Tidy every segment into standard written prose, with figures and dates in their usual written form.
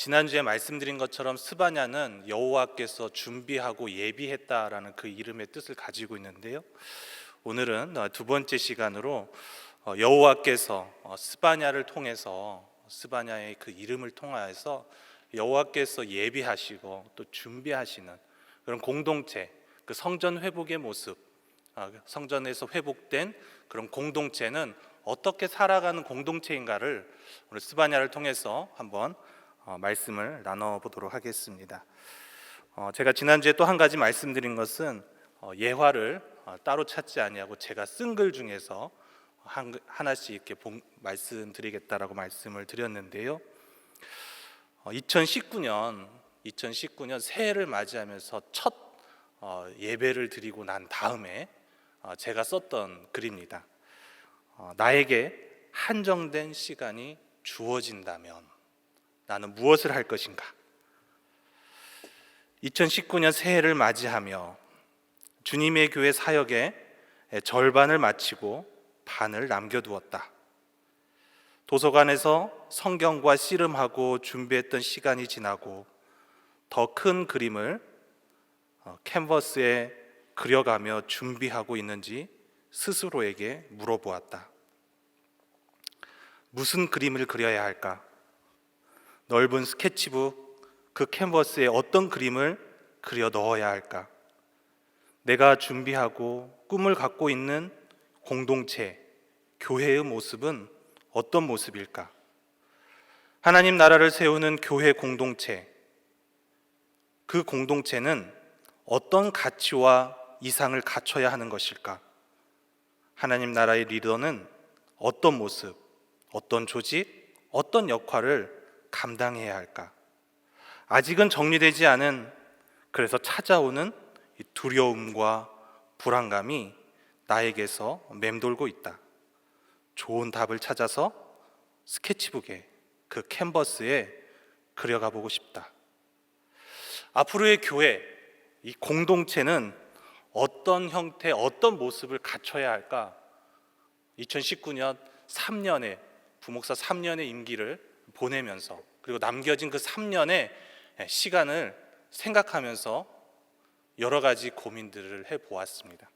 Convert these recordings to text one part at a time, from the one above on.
지난주에 말씀드린 것처럼 스바냐는 여호와께서 준비하고 예비했다라는 그 이름의 뜻을 가지고 있는데요. 오늘은 두 번째 시간으로 여호와께서 스바냐를 통해서 스바냐의 그 이름을 통하여서 여호와께서 예비하시고 또 준비하시는 그런 공동체, 그 성전 회복의 모습, 성전에서 회복된 그런 공동체는 어떻게 살아가는 공동체인가를 오늘 스바냐를 통해서 한번 말씀을 나눠보도록 하겠습니다. 제가 지난주에 또 한 가지 말씀드린 것은 예화를 따로 찾지 아니하고 제가 쓴 글 중에서 하나씩 이렇게 말씀드리겠다라고 말씀을 드렸는데요. 2019년 새해를 맞이하면서 첫 예배를 드리고 난 다음에 제가 썼던 글입니다. 나에게 한정된 시간이 주어진다면 나는 무엇을 할 것인가? 2019년 새해를 맞이하며 주님의 교회 사역의 절반을 마치고 반을 남겨두었다. 도서관에서 성경과 씨름하고 준비했던 시간이 지나고 더 큰 그림을 캔버스에 그려가며 준비하고 있는지 스스로에게 물어보았다. 무슨 그림을 그려야 할까? 넓은 스케치북 그 캔버스에 어떤 그림을 그려 넣어야 할까? 내가 준비하고 꿈을 갖고 있는 공동체, 교회의 모습은 어떤 모습일까? 하나님 나라를 세우는 교회 공동체, 그 공동체는 어떤 가치와 이상을 갖춰야 하는 것일까? 하나님 나라의 리더는 어떤 모습, 어떤 조직, 어떤 역할을 감당해야 할까? 아직은 정리되지 않은, 그래서 찾아오는 두려움과 불안감이 나에게서 맴돌고 있다. 좋은 답을 찾아서 스케치북에, 그 캔버스에 그려가 보고 싶다. 앞으로의 교회, 이 공동체는 어떤 형태, 어떤 모습을 갖춰야 할까? 2019년 3년의 부목사 3년의 임기를 보내면서, 그리고 남겨진 그 3년의 시간을 생각하면서 여러 가지 고민들을 해보았습니다.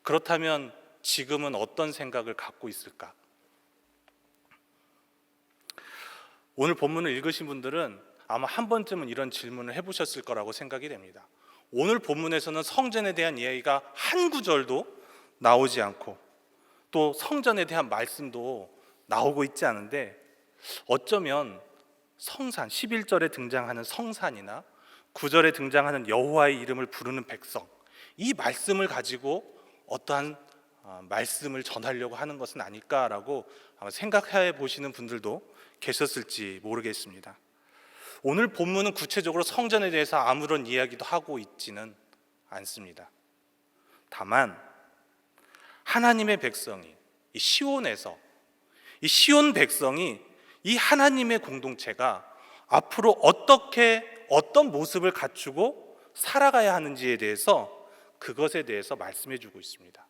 그렇다면 지금은 어떤 생각을 갖고 있을까? 오늘 본문을 읽으신 분들은 아마 한 번쯤은 이런 질문을 해보셨을 거라고 생각이 됩니다. 오늘 본문에서는 성전에 대한 이야기가 한 구절도 나오지 않고 또 성전에 대한 말씀도 나오고 있지 않은데, 어쩌면 성산, 11절에 등장하는 성산이나 9절에 등장하는 여호와의 이름을 부르는 백성, 이 말씀을 가지고 어떠한 말씀을 전하려고 하는 것은 아닐까라고 생각해 보시는 분들도 계셨을지 모르겠습니다. 오늘 본문은 구체적으로 성전에 대해서 아무런 이야기도 하고 있지는 않습니다. 다만 하나님의 백성이 이 시온 백성이 이 하나님의 공동체가 앞으로 어떤 모습을 갖추고 살아가야 하는지에 대해서, 그것에 대해서 말씀해 주고 있습니다.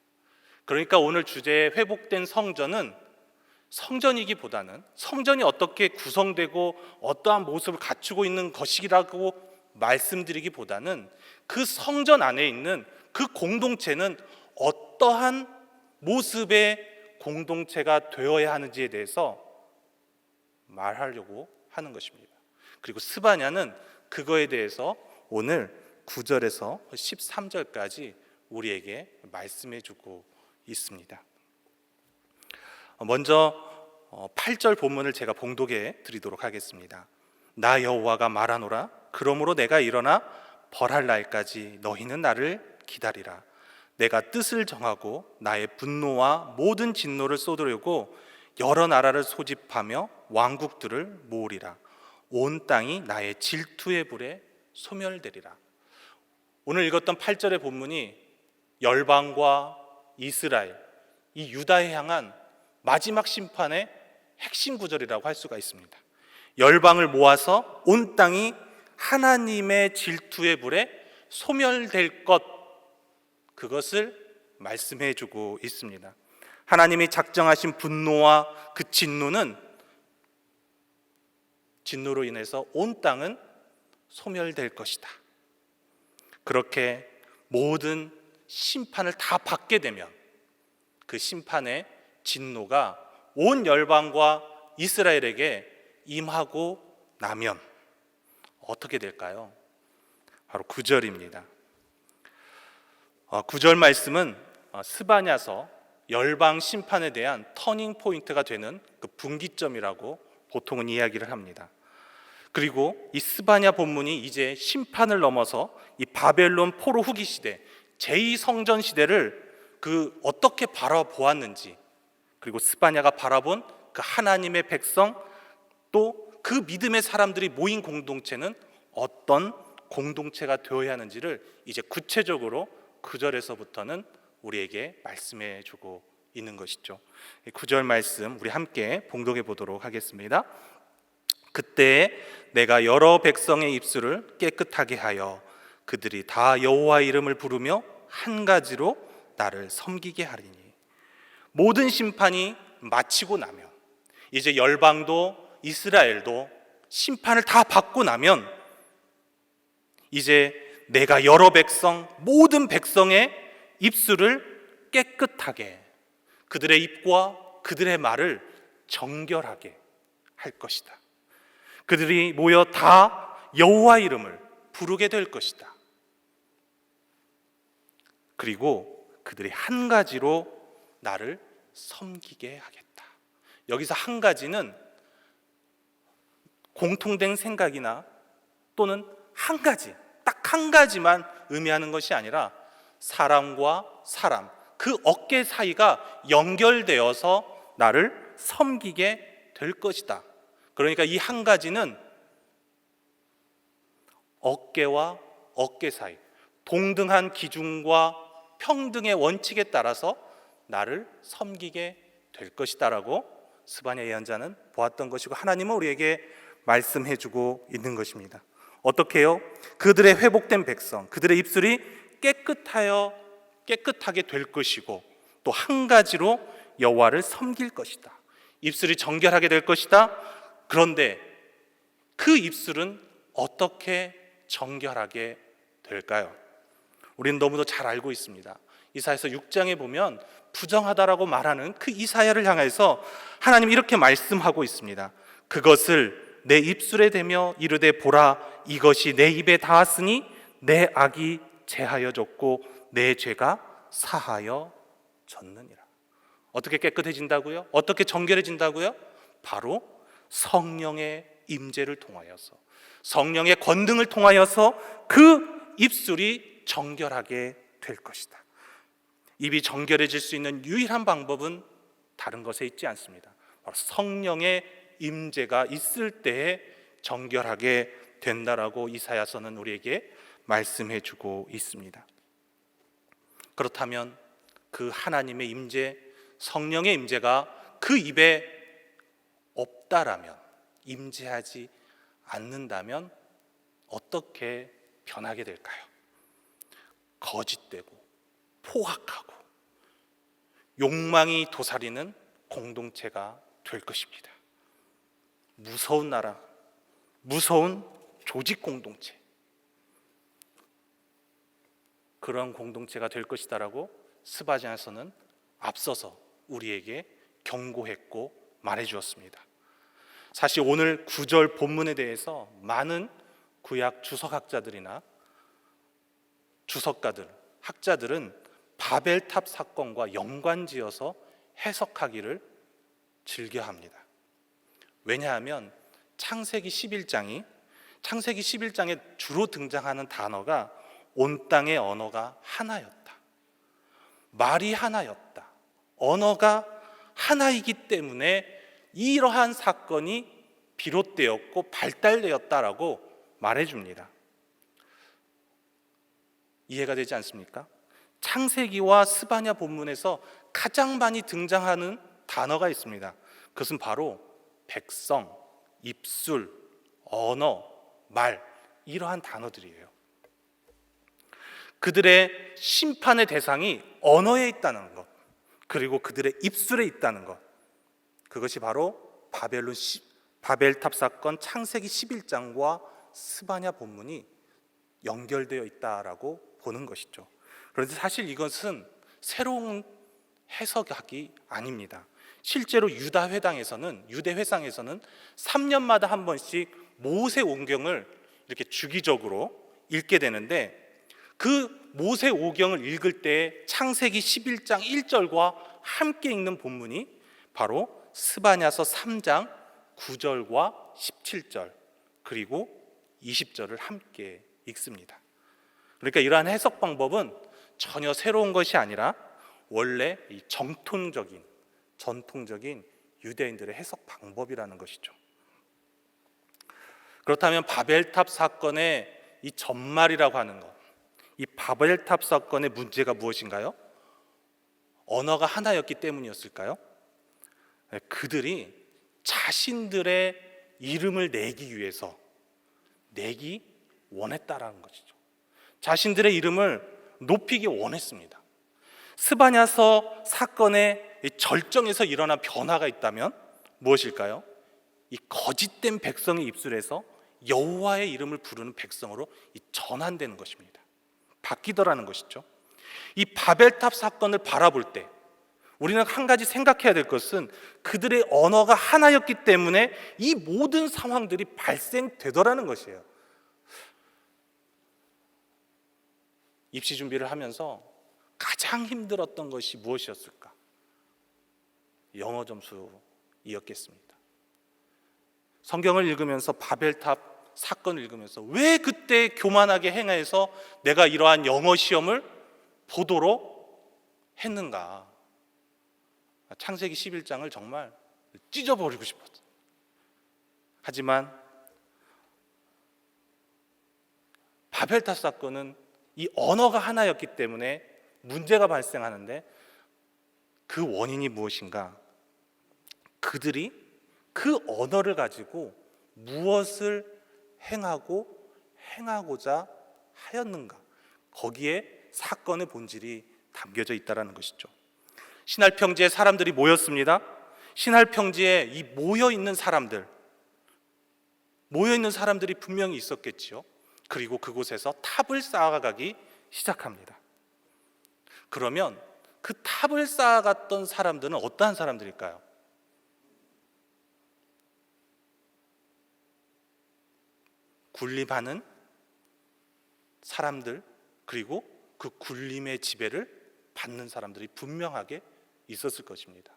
그러니까 오늘 주제의 회복된 성전은 성전이기보다는 성전이 어떻게 구성되고 어떠한 모습을 갖추고 있는 것이라고 말씀드리기보다는 그 성전 안에 있는 그 공동체는 어떠한 모습의 공동체가 되어야 하는지에 대해서 말하려고 하는 것입니다. 그리고 스바냐는 그거에 대해서 오늘 9절에서 13절까지 우리에게 말씀해 주고 있습니다. 먼저 8절 본문을 제가 봉독해 드리도록 하겠습니다. 나 여호와가 말하노라. 그러므로 내가 일어나 벌할 날까지 너희는 나를 기다리라. 내가 뜻을 정하고 나의 분노와 모든 진노를 쏟으려고 여러 나라를 소집하며 왕국들을 모으리라. 온 땅이 나의 질투의 불에 소멸되리라. 오늘 읽었던 8절의 본문이 열방과 이스라엘, 이 유다에 향한 마지막 심판의 핵심 구절이라고 할 수가 있습니다. 열방을 모아서 온 땅이 하나님의 질투의 불에 소멸될 것, 그것을 말씀해 주고 있습니다. 하나님이 작정하신 분노와 그 진노는 진노로 인해서 온 땅은 소멸될 것이다. 그렇게 모든 심판을 다 받게 되면 그 심판의 진노가 온 열방과 이스라엘에게 임하고 나면 어떻게 될까요? 바로 9절입니다. 9절 말씀은 스바냐서 열방 심판에 대한 터닝 포인트가 되는 그 분기점이라고 보통은 이야기를 합니다. 그리고 이 스바냐 본문이 이제 심판을 넘어서 이 바벨론 포로 후기 시대, 제2성전 시대를 어떻게 바라보았는지, 그리고 스바냐가 바라본 그 하나님의 백성, 또 그 믿음의 사람들이 모인 공동체는 어떤 공동체가 되어야 하는지를 이제 구체적으로 9절에서부터는 우리에게 말씀해 주고 있는 것이죠. 9절 말씀 우리 함께 봉독해 보도록 하겠습니다. 그때 내가 여러 백성의 입술을 깨끗하게 하여 그들이 다 여호와 이름을 부르며 한 가지로 나를 섬기게 하리니. 모든 심판이 마치고 나면, 이제 열방도 이스라엘도 심판을 다 받고 나면 이제 내가 여러 백성, 모든 백성의 입술을 깨끗하게, 그들의 입과 그들의 말을 정결하게 할 것이다. 그들이 모여 다 여호와 이름을 부르게 될 것이다. 그리고 그들이 한 가지로 나를 섬기게 하겠다. 여기서 한 가지는 공통된 생각이나 또는 한 가지, 딱 한 가지만 의미하는 것이 아니라 사람과 사람, 그 어깨 사이가 연결되어서 나를 섬기게 될 것이다. 그러니까 이 한 가지는 어깨와 어깨 사이, 동등한 기준과 평등의 원칙에 따라서 나를 섬기게 될 것이다라고 스바냐 예언자는 보았던 것이고, 하나님은 우리에게 말씀해 주고 있는 것입니다. 어떻게 해요? 그들의 회복된 백성, 그들의 입술이 깨끗하게 될 것이고, 또 한 가지로 여호와를 섬길 것이다. 입술이 정결하게 될 것이다. 그런데 그 입술은 어떻게 정결하게 될까요? 우리는 너무도 잘 알고 있습니다. 이사야서 6장에 보면 부정하다라고 말하는 그 이사야를 향해서 하나님이 이렇게 말씀하고 있습니다. 그것을 내 입술에 대며 이르되 보라, 이것이 내 입에 닿았으니 내 악이 제하여졌고 내 죄가 사하여졌느니라. 어떻게 깨끗해진다고요? 어떻게 정결해진다고요? 바로 성령의 임재를 통하여서, 성령의 권능을 통하여서 그 입술이 정결하게 될 것이다. 입이 정결해질 수 있는 유일한 방법은 다른 것에 있지 않습니다. 바로 성령의 임재가 있을 때에 정결하게 된다라고 이사야서는 우리에게 말씀해 주고 있습니다. 그렇다면 그 하나님의 임재, 성령의 임재가 그 입에 없다라면, 임재하지 않는다면 어떻게 변하게 될까요? 거짓되고 포악하고 욕망이 도사리는 공동체가 될 것입니다. 무서운 나라, 무서운 조직 공동체, 그런 공동체가 될 것이다라고 스바냐서는 앞서서 우리에게 경고했고 말해주었습니다. 사실 오늘 9절 본문에 대해서 많은 구약 주석학자들이나 주석가들, 학자들은 바벨탑 사건과 연관지어서 해석하기를 즐겨합니다. 왜냐하면 창세기 11장에 주로 등장하는 단어가 온 땅의 언어가 하나였다, 말이 하나였다, 언어가 하나이기 때문에 이러한 사건이 비롯되었고 발달되었다라고 말해줍니다. 이해가 되지 않습니까? 창세기와 스바냐 본문에서 가장 많이 등장하는 단어가 있습니다. 그것은 바로 백성, 입술, 언어, 말, 이러한 단어들이에요. 그들의 심판의 대상이 언어에 있다는 것, 그리고 그들의 입술에 있다는 것, 그것이 바로 바벨탑 사건 창세기 11장과 스바냐 본문이 연결되어 있다라고 보는 것이죠. 그런데 사실 이것은 새로운 해석이 아닙니다. 실제로 유대 회당에서는 3년마다 한 번씩 모세 오경을 이렇게 주기적으로 읽게 되는데, 그 모세 오경을 읽을 때 창세기 11장 1절과 함께 읽는 본문이 바로 스바냐서 3장 9절과 17절 그리고 20절을 함께 읽습니다. 그러니까 이러한 해석 방법은 전혀 새로운 것이 아니라 원래 이 전통적인 유대인들의 해석 방법이라는 것이죠. 그렇다면 바벨탑 사건의 이 전말이라고 하는 것, 이 바벨탑 사건의 문제가 무엇인가요? 언어가 하나였기 때문이었을까요? 그들이 자신들의 이름을 내기 원했다라는 것이죠. 자신들의 이름을 높이기 원했습니다. 스바냐서 사건의 절정에서 일어난 변화가 있다면 무엇일까요? 이 거짓된 백성의 입술에서 여호와의 이름을 부르는 백성으로 전환되는 것입니다. 바뀌더라는 것이죠. 이 바벨탑 사건을 바라볼 때 우리는 한 가지 생각해야 될 것은 그들의 언어가 하나였기 때문에 이 모든 상황들이 발생되더라는 것이에요. 입시 준비를 하면서 가장 힘들었던 것이 무엇이었을까? 영어 점수이었겠습니다. 성경을 읽으면서 바벨탑 사건을 읽으면서 왜 그때 교만하게 행해서 내가 이러한 영어 시험을 보도록 했는가? 창세기 11장을 정말 찢어버리고 싶었어요. 하지만 바벨탑 사건은 이 언어가 하나였기 때문에 문제가 발생하는데, 그 원인이 무엇인가? 그들이 그 언어를 가지고 무엇을 행하고자 하였는가? 거기에 사건의 본질이 담겨져 있다는 것이죠. 신할 평지에 사람들이 모였습니다. 신할 평지에 이 모여있는 사람들이 분명히 있었겠지요. 그리고 그곳에서 탑을 쌓아가기 시작합니다. 그러면 그 탑을 쌓아갔던 사람들은 어떠한 사람들일까요? 군림하는 사람들, 그리고 그 군림의 지배를 받는 사람들이 분명하게 있었을 것입니다.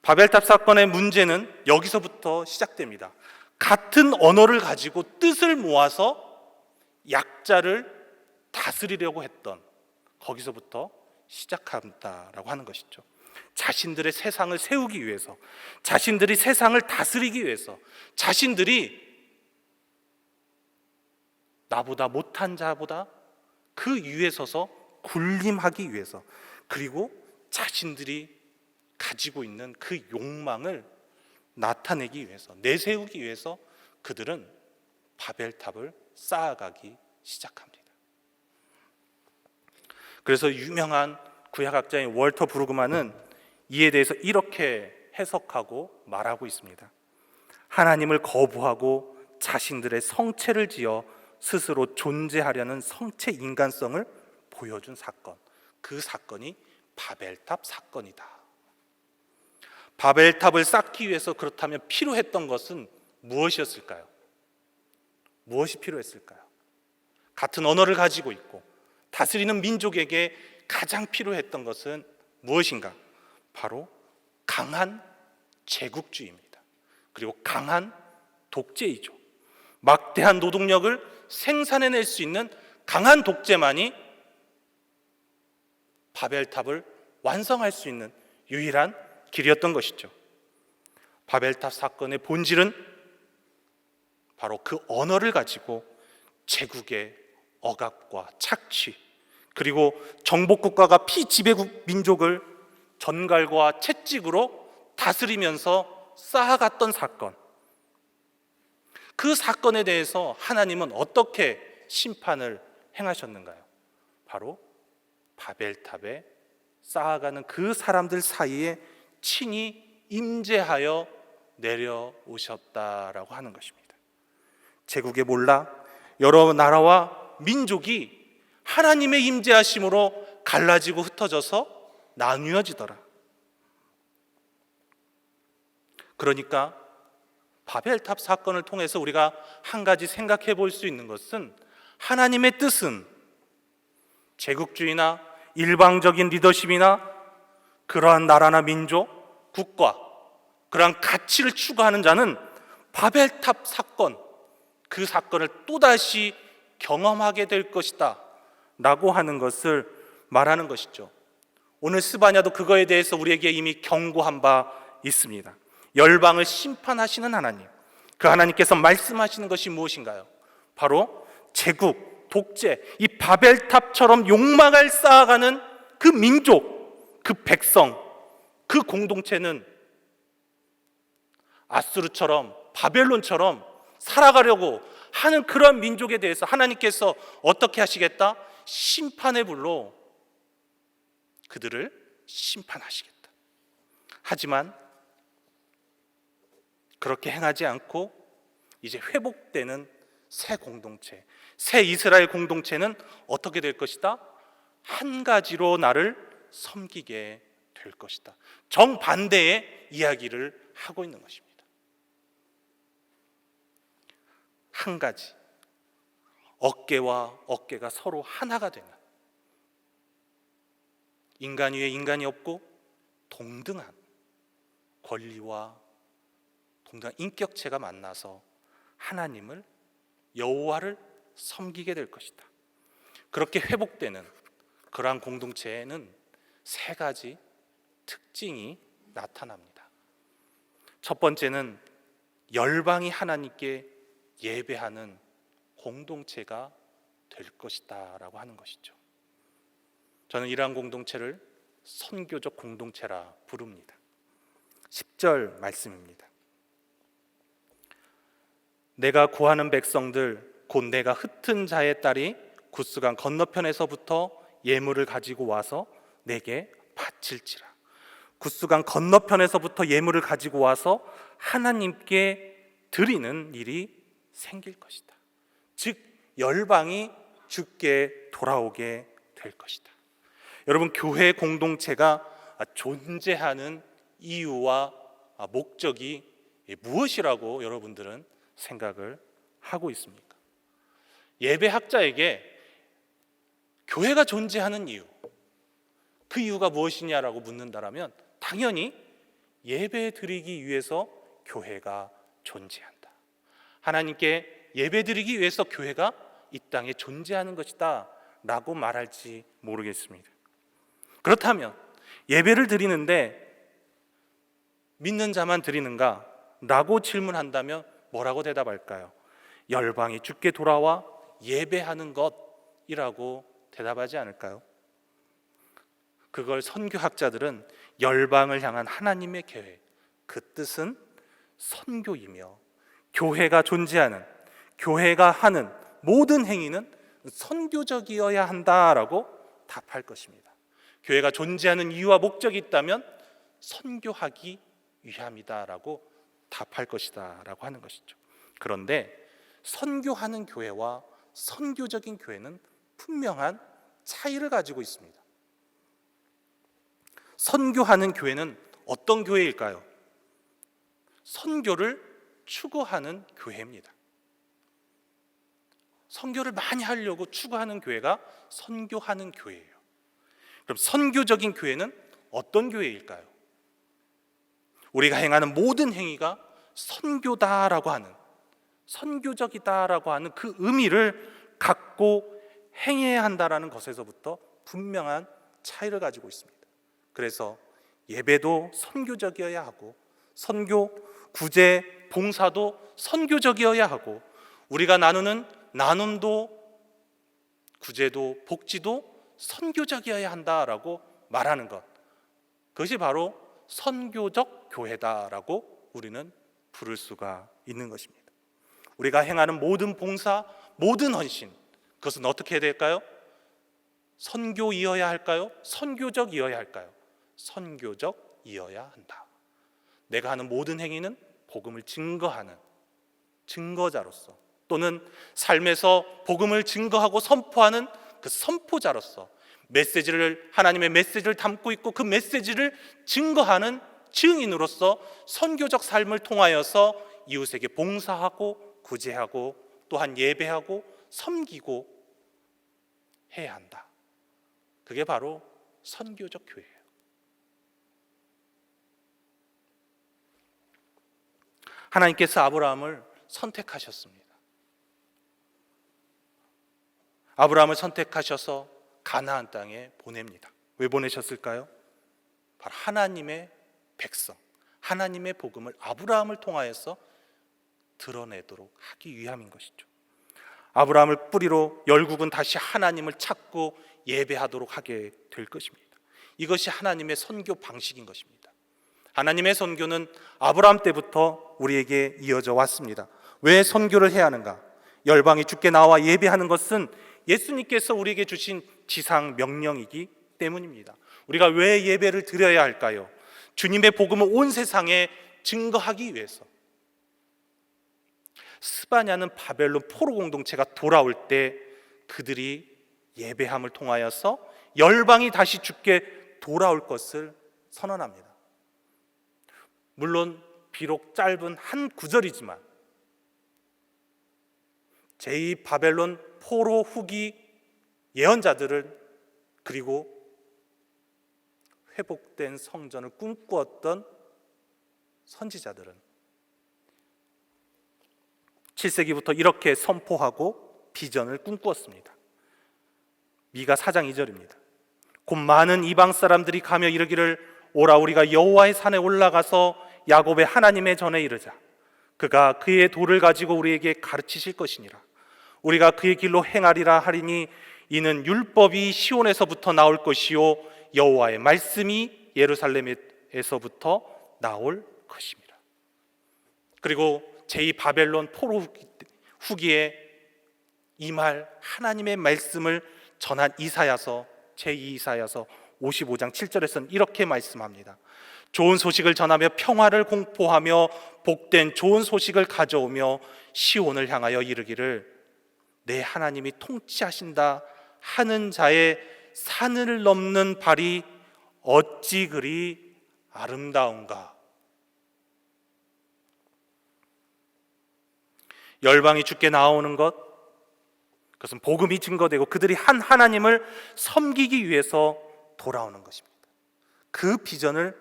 바벨탑 사건의 문제는 여기서부터 시작됩니다. 같은 언어를 가지고 뜻을 모아서 약자를 다스리려고 했던, 거기서부터 시작한다라고 하는 것이죠. 자신들의 세상을 세우기 위해서, 자신들이 세상을 다스리기 위해서, 자신들이 나보다 못한 자보다 그 위에 서서 군림하기 위해서, 그리고 자신들이 가지고 있는 그 욕망을 나타내기 위해서, 내세우기 위해서 그들은 바벨탑을 쌓아가기 시작합니다. 그래서 유명한 구약학자인 월터 브루그만은 이에 대해서 이렇게 해석하고 말하고 있습니다. 하나님을 거부하고 자신들의 성체를 지어 스스로 존재하려는 성체 인간성을 보여준 사건, 그 사건이 바벨탑 사건이다. 바벨탑을 쌓기 위해서 그렇다면 필요했던 것은 무엇이었을까요? 무엇이 필요했을까요? 같은 언어를 가지고 있고 다스리는 민족에게 가장 필요했던 것은 무엇인가? 바로 강한 제국주의입니다. 그리고 강한 독재이죠. 막대한 노동력을 생산해낼 수 있는 강한 독재만이 바벨탑을 완성할 수 있는 유일한 길이었던 것이죠. 바벨탑 사건의 본질은 바로 그 언어를 가지고 제국의 억압과 착취, 그리고 정복국가가 피지배국 민족을 전갈과 채찍으로 다스리면서 쌓아갔던 사건, 그 사건에 대해서 하나님은 어떻게 심판을 행하셨는가요? 바로 바벨탑에 쌓아가는 그 사람들 사이에 친히 임재하여 내려오셨다라고 하는 것입니다. 제국에 몰라 여러 나라와 민족이 하나님의 임재하심으로 갈라지고 흩어져서 나뉘어지더라. 그러니까 바벨탑 사건을 통해서 우리가 한 가지 생각해 볼 수 있는 것은, 하나님의 뜻은 제국주의나 일방적인 리더십이나 그러한 나라나 민족, 국가, 그러한 가치를 추구하는 자는 바벨탑 사건, 그 사건을 또다시 경험하게 될 것이다 라고 하는 것을 말하는 것이죠. 오늘 스바냐도 그거에 대해서 우리에게 이미 경고한 바 있습니다. 열방을 심판하시는 하나님, 그 하나님께서 말씀하시는 것이 무엇인가요? 바로 제국, 독재, 이 바벨탑처럼 욕망을 쌓아가는 그 민족, 그 백성, 그 공동체는 아수르처럼, 바벨론처럼 살아가려고 하는 그런 민족에 대해서 하나님께서 어떻게 하시겠다? 심판의 불로 그들을 심판하시겠다. 하지만 그렇게 행하지 않고 이제 회복되는 새 공동체, 새 이스라엘 공동체는 어떻게 될 것이다? 한 가지로 나를 섬기게 될 것이다. 정반대의 이야기를 하고 있는 것입니다. 한 가지, 어깨와 어깨가 서로 하나가 되는, 인간 위에 인간이 없고 동등한 권리와 동등한 인격체가 만나서 하나님을, 여호와를 섬기게 될 것이다. 그렇게 회복되는 그러한 공동체에는 세 가지 특징이 나타납니다. 첫 번째는 열방이 하나님께 예배하는 공동체가 될 것이다 라고 하는 것이죠. 저는 이러한 공동체를 선교적 공동체라 부릅니다. 10절 말씀입니다. 내가 구하는 백성들 곧 내가 흩은 자의 딸이 구스강 건너편에서부터 예물을 가지고 와서 내게 바칠지라. 구스강 건너편에서부터 예물을 가지고 와서 하나님께 드리는 일이 생길 것이다. 즉 열방이 주께 돌아오게 될 것이다. 여러분, 교회 공동체가 존재하는 이유와 목적이 무엇이라고 여러분들은 생각을 하고 있습니까? 예배학자에게 교회가 존재하는 이유, 그 이유가 무엇이냐라고 묻는다라면 당연히 예배 드리기 위해서 교회가 존재한다. 하나님께 예배 드리기 위해서 교회가 이 땅에 존재하는 것이다 라고 말할지 모르겠습니다. 그렇다면 예배를 드리는데 믿는 자만 드리는가? 라고 질문한다면 뭐라고 대답할까요? 열방이 주께 돌아와 예배하는 것이라고 대답하지 않을까요? 그걸 선교학자들은 열방을 향한 하나님의 계획, 그 뜻은 선교이며 교회가 존재하는, 교회가 하는 모든 행위는 선교적이어야 한다라고 답할 것입니다. 교회가 존재하는 이유와 목적이 있다면 선교하기 위함이다라고 답할 것이다 라고 하는 것이죠. 그런데 선교하는 교회와 선교적인 교회는 분명한 차이를 가지고 있습니다. 선교하는 교회는 어떤 교회일까요? 선교를 추구하는 교회입니다. 선교를 많이 하려고 추구하는 교회가 선교하는 교회예요. 그럼 선교적인 교회는 어떤 교회일까요? 우리가 행하는 모든 행위가 선교다라고 하는, 선교적이다라고 하는 그 의미를 갖고 행해야 한다라는 것에서부터 분명한 차이를 가지고 있습니다. 그래서 예배도 선교적이어야 하고, 선교, 구제, 봉사도 선교적이어야 하고, 우리가 나누는 나눔도, 구제도, 복지도 선교적이어야 한다라고 말하는 것, 그것이 바로 선교적 교회다라고 우리는 부를 수가 있는 것입니다. 우리가 행하는 모든 봉사, 모든 헌신, 그것은 어떻게 해야 될까요? 선교이어야 할까요? 선교적이어야 할까요? 선교적이어야 한다. 내가 하는 모든 행위는 복음을 증거하는 증거자로서, 또는 삶에서 복음을 증거하고 선포하는 그 선포자로서 메시지를, 하나님의 메시지를 담고 있고 그 메시지를 증거하는 증인으로서 선교적 삶을 통하여서 이웃에게 봉사하고 구제하고 또한 예배하고 섬기고 해야 한다. 그게 바로 선교적 교회예요. 하나님께서 아브라함을 선택하셨습니다. 아브라함을 선택하셔서 가나안 땅에 보냅니다. 왜 보내셨을까요? 바로 하나님의 백성, 하나님의 복음을 아브라함을 통하여서 드러내도록 하기 위함인 것이죠. 아브라함을 뿌리로 열국은 다시 하나님을 찾고 예배하도록 하게 될 것입니다. 이것이 하나님의 선교 방식인 것입니다. 하나님의 선교는 아브라함 때부터 우리에게 이어져 왔습니다. 왜 선교를 해야 하는가? 열방이 주께 나와 예배하는 것은 예수님께서 우리에게 주신 지상 명령이기 때문입니다. 우리가 왜 예배를 드려야 할까요? 주님의 복음을 온 세상에 증거하기 위해서. 스바냐는 바벨론 포로 공동체가 돌아올 때 그들이 예배함을 통하여서 열방이 다시 주께 돌아올 것을 선언합니다. 물론 비록 짧은 한 구절이지만 제2 바벨론 포로 후기 예언자들은, 그리고 회복된 성전을 꿈꾸었던 선지자들은 7세기부터 이렇게 선포하고 비전을 꿈꾸었습니다. 미가 4장 2절입니다. 곧 많은 이방 사람들이 가며 이르기를, 오라 우리가 여호와의 산에 올라가서 야곱의 하나님의 전에 이르자. 그가 그의 도를 가지고 우리에게 가르치실 것이니라. 우리가 그의 길로 행하리라 하리니 이는 율법이 시온에서부터 나올 것이요 여호와의 말씀이 예루살렘에서부터 나올 것입니다. 그리고 제2 바벨론 포로 후기에 이 말 하나님의 말씀을 전한 이사야서, 제2 이사야서 55장 7절에서는 이렇게 말씀합니다. 좋은 소식을 전하며 평화를 공포하며 복된 좋은 소식을 가져오며 시온을 향하여 이르기를, 내 하나님이 통치하신다 하는 자의 산을 넘는 발이 어찌 그리 아름다운가. 열방이 주께 나오는 것, 그것은 복음이 증거되고 그들이 한 하나님을 섬기기 위해서 돌아오는 것입니다. 그 비전을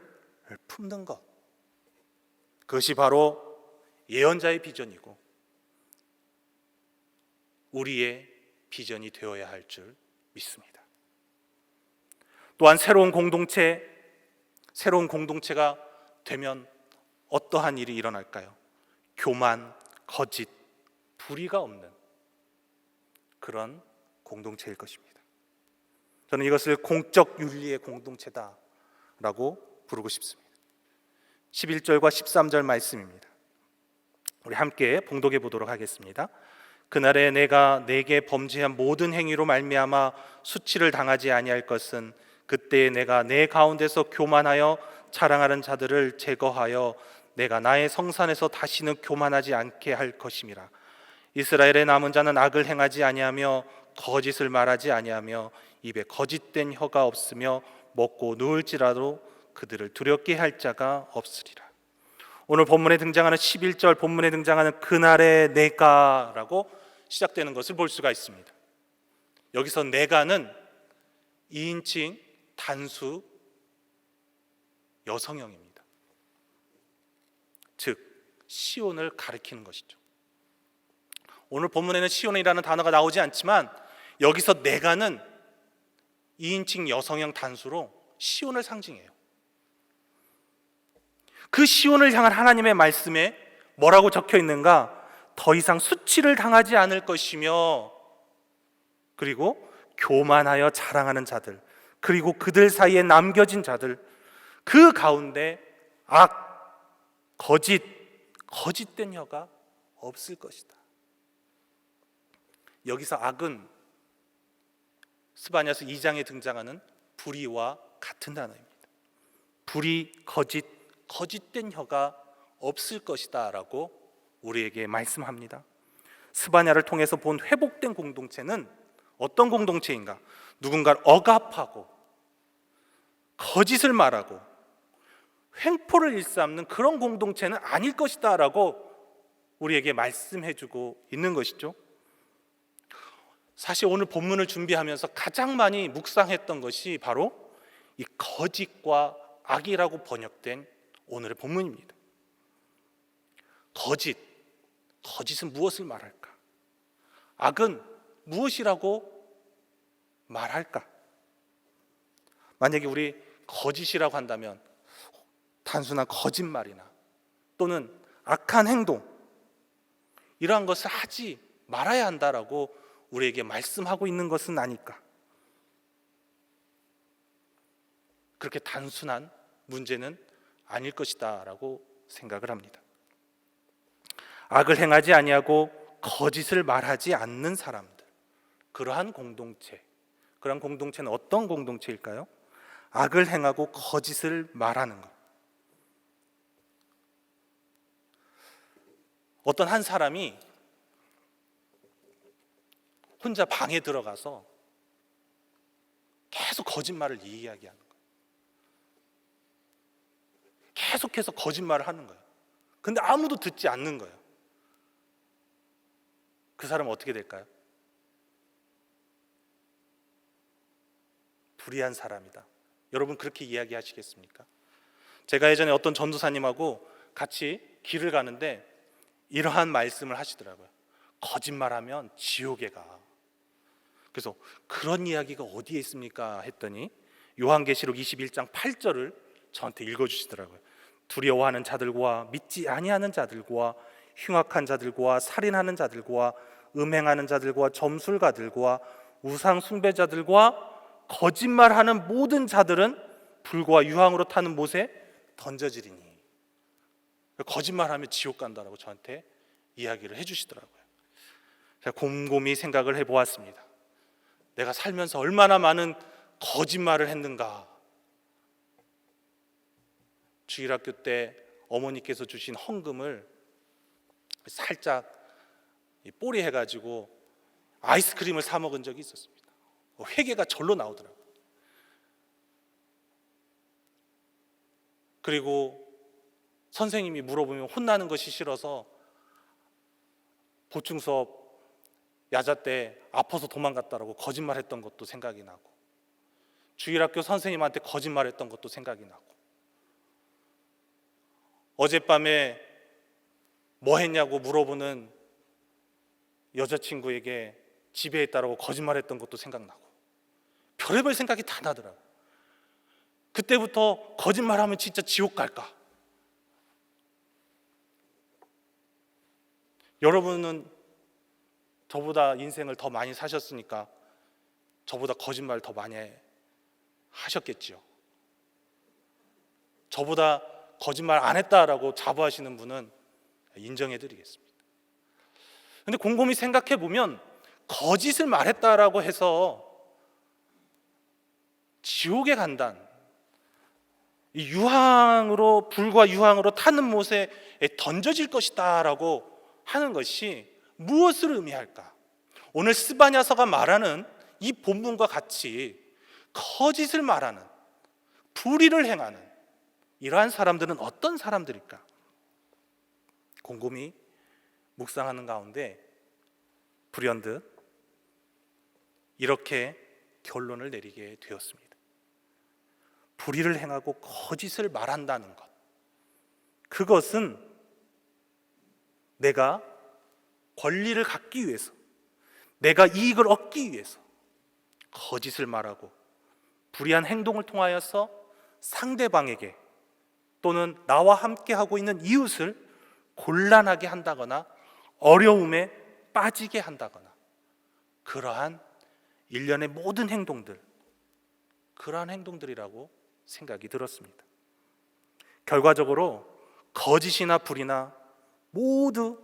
품는 것, 그것이 바로 예언자의 비전이고 우리의 비전이 되어야 할 줄 믿습니다. 또한 새로운 공동체가 되면 어떠한 일이 일어날까요? 교만, 거짓, 불의가 없는 그런 공동체일 것입니다. 저는 이것을 공적 윤리의 공동체다라고 부르고 싶습니다. 11절과 13절 말씀입니다. 우리 함께 봉독해 보도록 하겠습니다. 그날에 내가 내게 범죄한 모든 행위로 말미암아 수치를 당하지 아니할 것은 그때에 내가 내 가운데서 교만하여 자랑하는 자들을 제거하여 내가 나의 성산에서 다시는 교만하지 않게 할 것임이라. 이스라엘의 남은 자는 악을 행하지 아니하며 거짓을 말하지 아니하며 입에 거짓된 혀가 없으며 먹고 누울지라도 그들을 두렵게 할 자가 없으리라. 오늘 본문에 등장하는 11절 본문에 등장하는 그날에 내가라고 시작되는 것을 볼 수가 있습니다. 여기서 내가는 2인칭 단수 여성형입니다. 즉 시온을 가리키는 것이죠. 오늘 본문에는 시온이라는 단어가 나오지 않지만 여기서 내가는 2인칭 여성형 단수로 시온을 상징해요. 그 시온을 향한 하나님의 말씀에 뭐라고 적혀 있는가? 더 이상 수치를 당하지 않을 것이며, 그리고 교만하여 자랑하는 자들, 그리고 그들 사이에 남겨진 자들, 그 가운데 악, 거짓된 혀가 없을 것이다. 여기서 악은 스바냐서 2장에 등장하는 불의와 같은 단어입니다. 불의, 거짓된 혀가 없을 것이다 라고 우리에게 말씀합니다. 스바냐를 통해서 본 회복된 공동체는 어떤 공동체인가? 누군가를 억압하고 거짓을 말하고 횡포를 일삼는 그런 공동체는 아닐 것이다 라고 우리에게 말씀해주고 있는 것이죠. 사실 오늘 본문을 준비하면서 가장 많이 묵상했던 것이 바로 이 거짓과 악이라고 번역된 오늘의 본문입니다. 거짓은 무엇을 말할까? 악은 무엇이라고 말할까? 만약에 우리 거짓이라고 한다면 단순한 거짓말이나 또는 악한 행동, 이러한 것을 하지 말아야 한다라고 우리에게 말씀하고 있는 것은 아닐까? 그렇게 단순한 문제는 아닐 것이다 라고 생각을 합니다. 악을 행하지 아니하고 거짓을 말하지 않는 사람들, 그러한 공동체는 어떤 공동체일까요? 악을 행하고 거짓을 말하는 것. 어떤 한 사람이 혼자 방에 들어가서 계속 거짓말을 이야기하는 거예요. 계속해서 거짓말을 하는 거예요. 근데 아무도 듣지 않는 거예요. 그 사람은 어떻게 될까요? 불의한 사람이다. 여러분 그렇게 이야기하시겠습니까? 제가 예전에 어떤 전도사님하고 같이 길을 가는데 이러한 말씀을 하시더라고요. 거짓말하면 지옥에 가. 그래서 그런 이야기가 어디에 있습니까? 했더니 요한계시록 21장 8절을 저한테 읽어주시더라고요. 두려워하는 자들과 믿지 아니하는 자들과 흉악한 자들과 살인하는 자들과 음행하는 자들과 점술가들과 우상 숭배자들과 거짓말하는 모든 자들은 불과 유황으로 타는 못에 던져지리니. 거짓말하면 지옥 간다라고 저한테 이야기를 해주시더라고요. 제가 곰곰이 생각을 해보았습니다. 내가 살면서 얼마나 많은 거짓말을 했는가. 주일학교 때 어머니께서 주신 헌금을 살짝 뽀리 해가지고 아이스크림을 사 먹은 적이 있었습니다. 회개가 절로 나오더라고요. 그리고 선생님이 물어보면 혼나는 것이 싫어서 보충 수업 야자 때 아파서 도망갔다라고 거짓말했던 것도 생각이 나고, 주일학교 선생님한테 거짓말했던 것도 생각이 나고, 어젯밤에 뭐 했냐고 물어보는 여자친구에게 집에 있다라고 거짓말했던 것도 생각나고, 별의별 생각이 다 나더라고요. 그때부터 거짓말하면 진짜 지옥 갈까? 여러분은 저보다 인생을 더 많이 사셨으니까 저보다 거짓말 더 많이 하셨겠죠. 저보다 거짓말 안 했다라고 자부하시는 분은 인정해 드리겠습니다. 근데 곰곰이 생각해 보면 거짓을 말했다라고 해서 지옥에 간다는, 이 유황으로, 불과 유황으로 타는 못에 던져질 것이다라고 하는 것이 무엇을 의미할까? 오늘 스바냐서가 말하는 이 본문과 같이 거짓을 말하는, 불의를 행하는 이러한 사람들은 어떤 사람들일까? 곰곰이 묵상하는 가운데 불현듯 이렇게 결론을 내리게 되었습니다. 불의를 행하고 거짓을 말한다는 것, 그것은 내가 권리를 갖기 위해서, 내가 이익을 얻기 위해서 거짓을 말하고 불의한 행동을 통하여서 상대방에게 또는 나와 함께 하고 있는 이웃을 곤란하게 한다거나 어려움에 빠지게 한다거나, 그러한 일련의 모든 행동들, 그러한 행동들이라고 생각이 들었습니다. 결과적으로 거짓이나 불의나 모두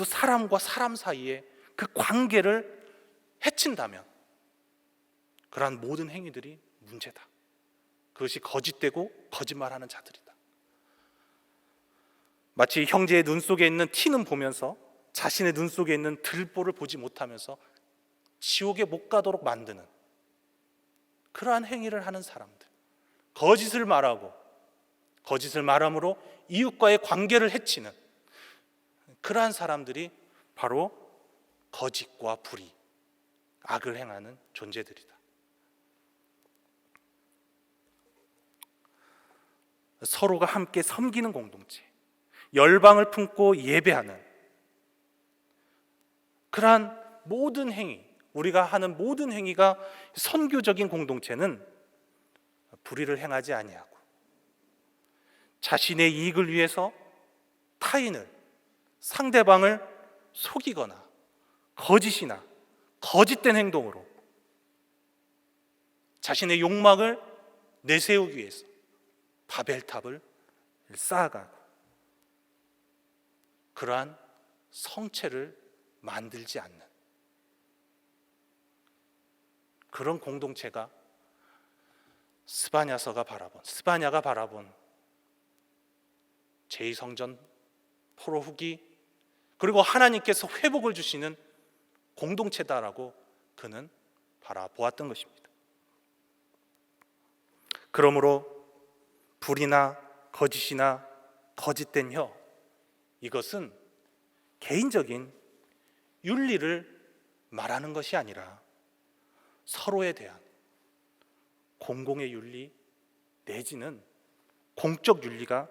사람과 사람 사이에 그 관계를 해친다면 그러한 모든 행위들이 문제다. 그것이 거짓되고 거짓말하는 자들이다. 마치 형제의 눈 속에 있는 티는 보면서 자신의 눈 속에 있는 들보를 보지 못하면서 지옥에 못 가도록 만드는 그러한 행위를 하는 사람들, 거짓을 말하고 거짓을 말함으로 이웃과의 관계를 해치는 그러한 사람들이 바로 거짓과 불의, 악을 행하는 존재들이다. 서로가 함께 섬기는 공동체, 열방을 품고 예배하는 그러한 모든 행위, 우리가 하는 모든 행위가 선교적인 공동체는 불의를 행하지 아니하고 자신의 이익을 위해서 타인을, 상대방을 속이거나 거짓이나 거짓된 행동으로 자신의 욕망을 내세우기 위해서 바벨탑을 쌓아가고 그러한 성체를 만들지 않는 그런 공동체가 스바냐가 바라본 제2성전 포로 후기, 그리고 하나님께서 회복을 주시는 공동체다라고 그는 바라보았던 것입니다. 그러므로 불이나 거짓이나 거짓된 혀, 이것은 개인적인 윤리를 말하는 것이 아니라 서로에 대한 공공의 윤리 내지는 공적 윤리가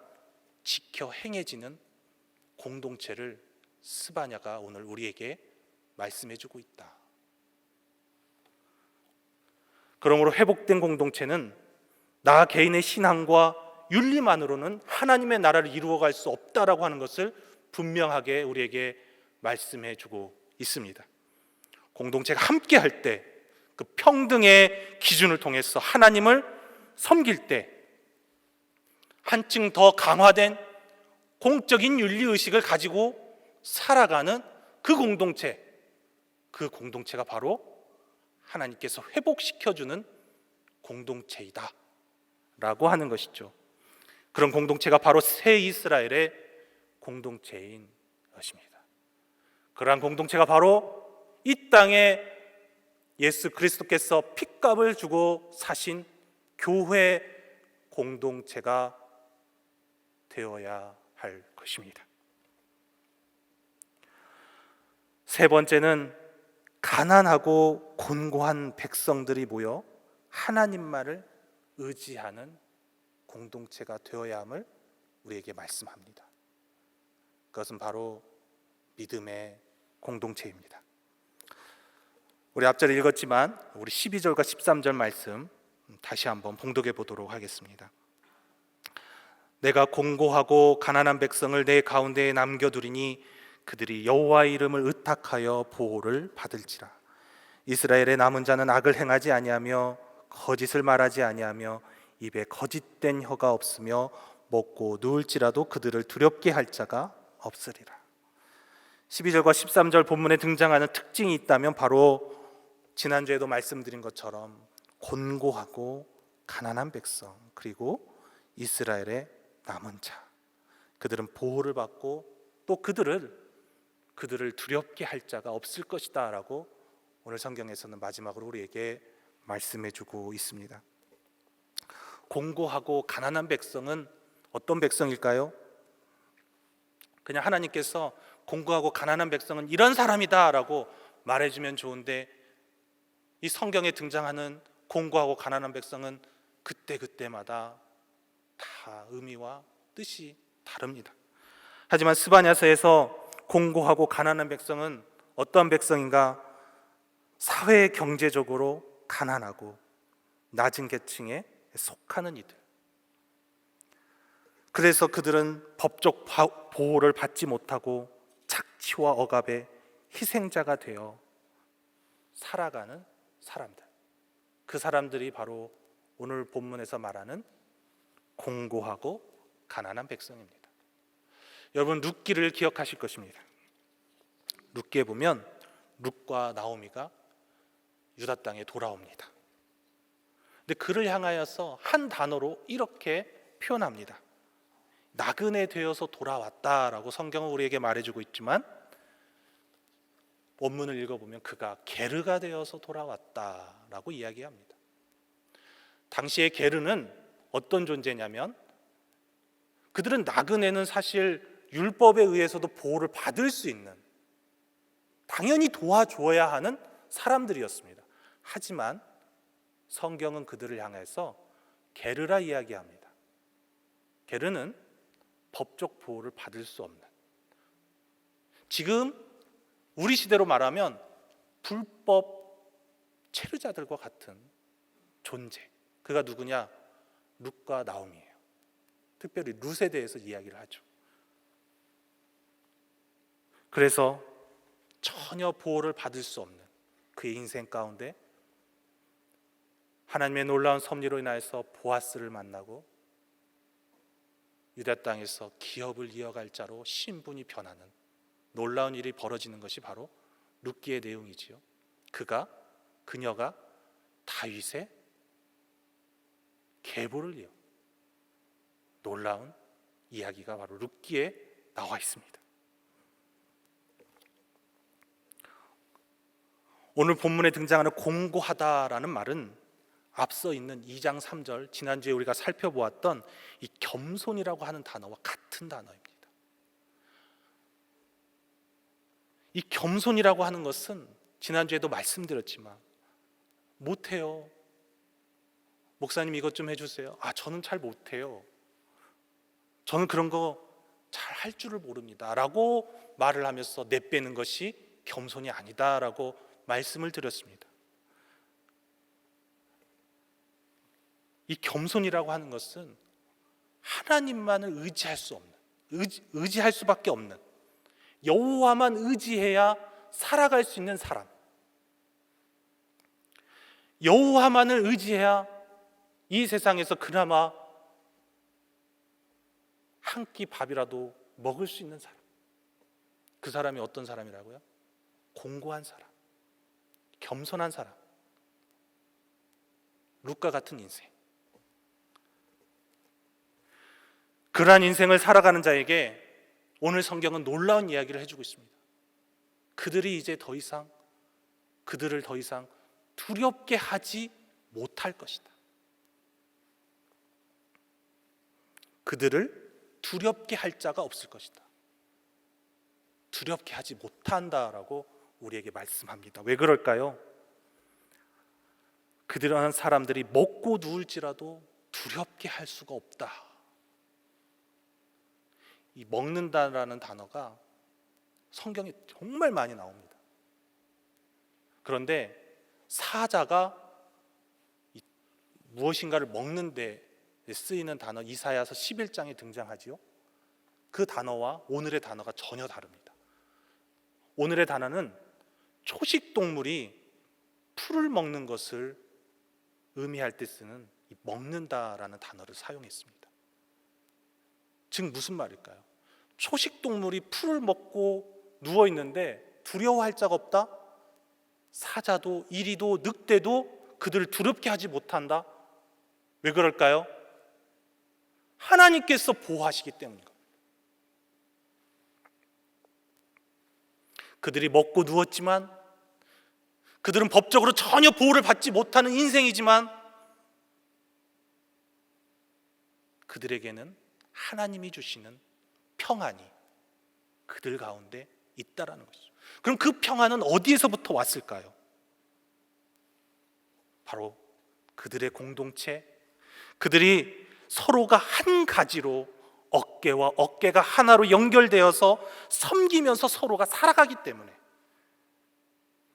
지켜 행해지는 공동체를 스바냐가 오늘 우리에게 말씀해주고 있다. 그러므로 회복된 공동체는 나 개인의 신앙과 윤리만으로는 하나님의 나라를 이루어갈 수 없다라고 하는 것을 분명하게 우리에게 말씀해주고 있습니다. 공동체가 함께 할 때 그 평등의 기준을 통해서 하나님을 섬길 때 한층 더 강화된 공적인 윤리의식을 가지고 살아가는 그 공동체가 바로 하나님께서 회복시켜주는 공동체이다 라고 하는 것이죠. 그런 공동체가 바로 새 이스라엘의 공동체인 것입니다. 그러한 공동체가 바로 이 땅에 예수 그리스도께서 핏값을 주고 사신 교회 공동체가 되어야 할 것입니다. 세 번째는 가난하고 곤고한 백성들이 모여 하나님만을 의지하는 공동체가 되어야 함을 우리에게 말씀합니다. 그것은 바로 믿음의 공동체입니다. 우리 앞절에 읽었지만 우리 12절과 13절 말씀 다시 한번 봉독해 보도록 하겠습니다. 내가 공고하고 가난한 백성을 내 가운데에 남겨두리니 그들이 여호와의 이름을 의탁하여 보호를 받을지라. 이스라엘의 남은 자는 악을 행하지 아니하며 거짓을 말하지 아니하며 입에 거짓된 혀가 없으며 먹고 누울지라도 그들을 두렵게 할 자가 없으리라. 12절과 13절 본문에 등장하는 특징이 있다면 바로 지난주에도 말씀드린 것처럼 곤고하고 가난한 백성, 그리고 이스라엘의 남은 자, 그들은 보호를 받고 또 그들을 두렵게 할 자가 없을 것이다 라고 오늘 성경에서는 마지막으로 우리에게 말씀해주고 있습니다. 곤고하고 가난한 백성은 어떤 백성일까요? 그냥 하나님께서 곤고하고 가난한 백성은 이런 사람이다 라고 말해주면 좋은데 이 성경에 등장하는 곤고하고 가난한 백성은 그때마다 다 의미와 뜻이 다릅니다. 하지만 스바냐서에서 곤고하고 가난한 백성은 어떤 백성인가? 사회 경제적으로 가난하고 낮은 계층에 속하는 이들. 그래서 그들은 법적 보호를 받지 못하고 착취와 억압의 희생자가 되어 살아가는 사람들, 그 사람들이 바로 오늘 본문에서 말하는 곤고하고 가난한 백성입니다. 여러분, 룻기를 기억하실 것입니다. 룻기에 보면 룻과 나오미가 유다 땅에 돌아옵니다. 근데 그를 향하여서 한 단어로 이렇게 표현합니다. 나그네 되어서 돌아왔다라고 성경은 우리에게 말해주고 있지만 원문을 읽어보면 그가 게르가 되어서 돌아왔다라고 이야기합니다. 당시의 게르는 어떤 존재냐면 그들은 나그네는 사실 율법에 의해서도 보호를 받을 수 있는, 당연히 도와줘야 하는 사람들이었습니다. 하지만 성경은 그들을 향해서 게르라 이야기합니다. 게르는 법적 보호를 받을 수 없는, 지금 우리 시대로 말하면 불법 체류자들과 같은 존재. 그가 누구냐? 룻과 나오미예요. 특별히 룻에 대해서 이야기를 하죠. 그래서 전혀 보호를 받을 수 없는 그의 인생 가운데 하나님의 놀라운 섭리로 인하여서 보아스를 만나고 유다 땅에서 기업을 이어갈 자로 신분이 변하는 놀라운 일이 벌어지는 것이 바로 룻기의 내용이지요. 그녀가 다윗의 계보를 이어 놀라운 이야기가 바로 룻기에 나와 있습니다. 오늘 본문에 등장하는 공고하다라는 말은 앞서 있는 2장 3절, 지난주에 우리가 살펴보았던 이 겸손이라고 하는 단어와 같은 단어입니다. 이 겸손이라고 하는 것은 지난주에도 말씀드렸지만 못해요. 목사님 이것 좀 해주세요. 저는 잘 못해요. 저는 그런 거 잘 할 줄을 모릅니다 라고 말을 하면서 내빼는 것이 겸손이 아니다라고 말씀을 드렸습니다. 이 겸손이라고 하는 것은 하나님만을 의지할 수 없는, 의지할 수밖에 없는, 여호와만 의지해야 살아갈 수 있는 사람, 여호와만을 의지해야 이 세상에서 그나마 한 끼 밥이라도 먹을 수 있는 사람. 그 사람이 어떤 사람이라고요? 공고한 사람, 겸손한 사람, 룻과 같은 인생. 그러한 인생을 살아가는 자에게 오늘 성경은 놀라운 이야기를 해주고 있습니다. 그들을 더 이상 두렵게 하지 못할 것이다. 그들을 두렵게 할 자가 없을 것이다. 두렵게 하지 못한다라고 우리에게 말씀합니다. 왜 그럴까요? 그들은 사람들이 먹고 누울지라도 두렵게 할 수가 없다. 이 먹는다라는 단어가 성경에 정말 많이 나옵니다. 그런데 사자가 무엇인가를 먹는 데 쓰이는 단어 이사야서 11장에 등장하지요. 그 단어와 오늘의 단어가 전혀 다릅니다. 오늘의 단어는 초식 동물이 풀을 먹는 것을 의미할 때 쓰는 이 먹는다라는 단어를 사용했습니다. 즉 무슨 말일까요? 초식 동물이 풀을 먹고 누워 있는데 두려워할 자가 없다? 사자도 이리도 늑대도 그들을 두렵게 하지 못한다? 왜 그럴까요? 하나님께서 보호하시기 때문입니다. 그들이 먹고 누웠지만, 그들은 법적으로 전혀 보호를 받지 못하는 인생이지만 그들에게는 하나님이 주시는 평안이 그들 가운데 있다라는 것이죠. 그럼 그 평안은 어디에서부터 왔을까요? 바로 그들의 공동체, 그들이 서로가 한 가지로 어깨와 어깨가 하나로 연결되어서 섬기면서 서로가 살아가기 때문에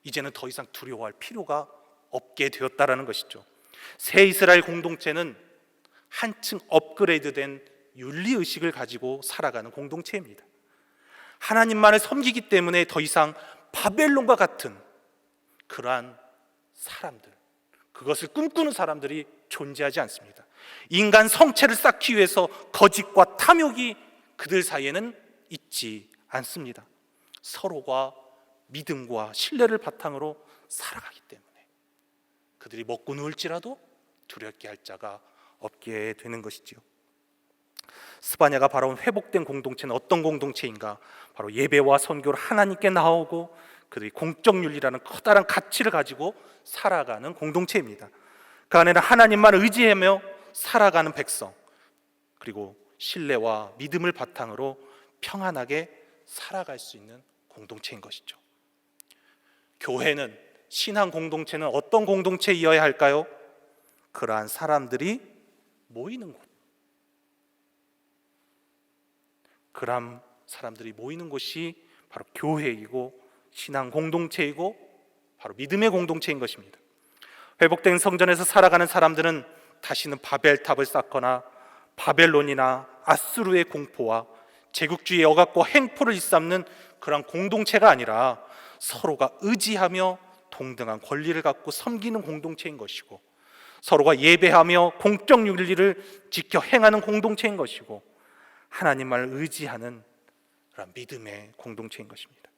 이제는 더 이상 두려워할 필요가 없게 되었다라는 것이죠. 새 이스라엘 공동체는 한층 업그레이드된 윤리의식을 가지고 살아가는 공동체입니다. 하나님만을 섬기기 때문에 더 이상 바벨론과 같은 그러한 사람들, 그것을 꿈꾸는 사람들이 존재하지 않습니다. 인간 성체를 쌓기 위해서 거짓과 탐욕이 그들 사이에는 있지 않습니다. 서로가 믿음과 신뢰를 바탕으로 살아가기 때문에 그들이 먹고 누울지라도 두렵게 할 자가 없게 되는 것이지요. 스바냐가 바라본 회복된 공동체는 어떤 공동체인가? 바로 예배와 선교를 하나님께 나오고 그들이 공적 윤리라는 커다란 가치를 가지고 살아가는 공동체입니다. 그 안에는 하나님만 의지하며 살아가는 백성, 그리고 신뢰와 믿음을 바탕으로 평안하게 살아갈 수 있는 공동체인 것이죠. 교회는, 신앙 공동체는 어떤 공동체이어야 할까요? 그러한 사람들이 모이는 곳, 그러한 사람들이 모이는 곳이 바로 교회이고 신앙 공동체이고 바로 믿음의 공동체인 것입니다. 회복된 성전에서 살아가는 사람들은 다시는 바벨탑을 쌓거나 바벨론이나 아수르의 공포와 제국주의의 억압과 횡포를 일삼는 그런 공동체가 아니라 서로가 의지하며 동등한 권리를 갖고 섬기는 공동체인 것이고, 서로가 예배하며 공적 윤리를 지켜 행하는 공동체인 것이고, 하나님만을 의지하는 그런 믿음의 공동체인 것입니다.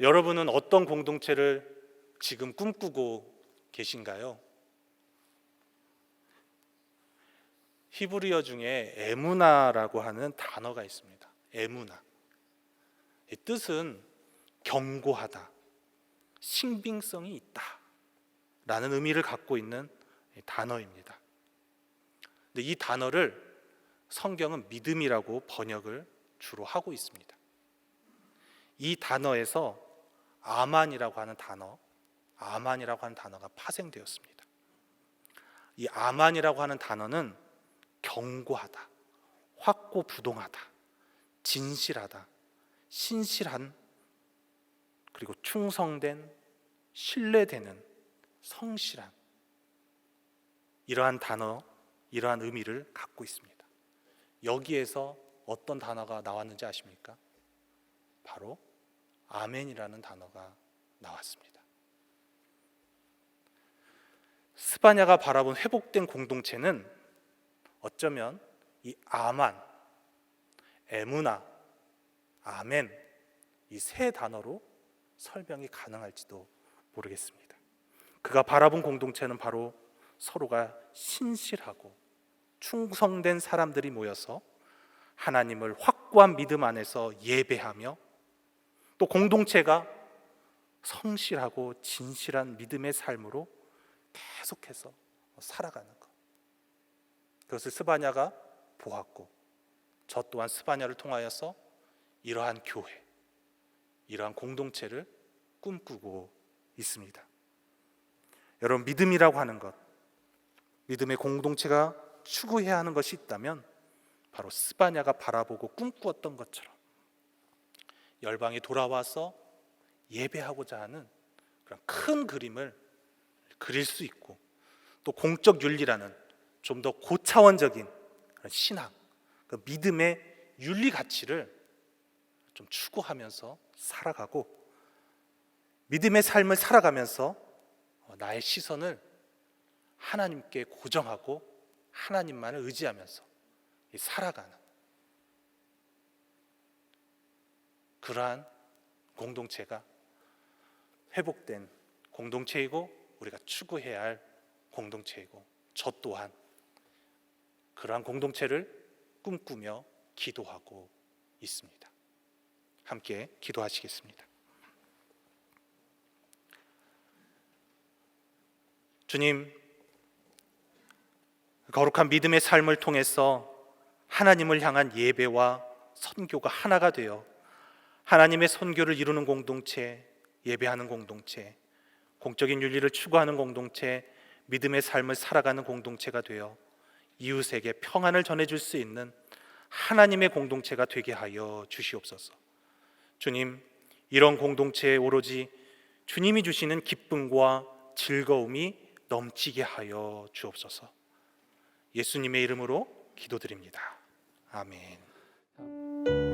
여러분은 어떤 공동체를 지금 꿈꾸고 계신가요? 히브리어 중에 에무나라고 하는 단어가 있습니다. 에무나. 이 뜻은 견고하다, 신빙성이 있다 라는 의미를 갖고 있는 단어입니다. 근데 이 단어를 성경은 믿음이라고 번역을 주로 하고 있습니다. 이 단어에서 아만이라고 하는 단어가 파생되었습니다. 이 아만이라고 하는 단어는 견고하다, 확고부동하다, 진실하다, 신실한, 그리고 충성된, 신뢰되는, 성실한, 이러한 단어, 이러한 의미를 갖고 있습니다. 여기에서 어떤 단어가 나왔는지 아십니까? 바로 아멘이라는 단어가 나왔습니다. 스바냐가 바라본 회복된 공동체는 어쩌면 이 아만, 에무나, 아멘, 이 세 단어로 설명이 가능할지도 모르겠습니다. 그가 바라본 공동체는 바로 서로가 신실하고 충성된 사람들이 모여서 하나님을 확고한 믿음 안에서 예배하며, 또 공동체가 성실하고 진실한 믿음의 삶으로 계속해서 살아가는 것, 그것을 스바냐가 보았고, 저 또한 스바냐를 통하여서 이러한 교회, 이러한 공동체를 꿈꾸고 있습니다. 여러분, 믿음이라고 하는 것, 믿음의 공동체가 추구해야 하는 것이 있다면 바로 스바냐가 바라보고 꿈꾸었던 것처럼 열방에 돌아와서 예배하고자 하는 그런 큰 그림을 그릴 수 있고, 또 공적 윤리라는 좀 더 고차원적인 그런 신앙, 그 믿음의 윤리 가치를 좀 추구하면서 살아가고, 믿음의 삶을 살아가면서 나의 시선을 하나님께 고정하고 하나님만을 의지하면서 살아가는 그러한 공동체가 회복된 공동체이고, 우리가 추구해야 할 공동체이고, 저 또한 그러한 공동체를 꿈꾸며 기도하고 있습니다. 함께 기도하시겠습니다. 주님, 거룩한 믿음의 삶을 통해서 하나님을 향한 예배와 선교가 하나가 되어 하나님의 선교를 이루는 공동체, 예배하는 공동체, 공적인 윤리를 추구하는 공동체, 믿음의 삶을 살아가는 공동체가 되어 이웃에게 평안을 전해줄 수 있는 하나님의 공동체가 되게 하여 주시옵소서. 주님, 이런 공동체에 오로지 주님이 주시는 기쁨과 즐거움이 넘치게 하여 주옵소서. 예수님의 이름으로 기도드립니다. 아멘.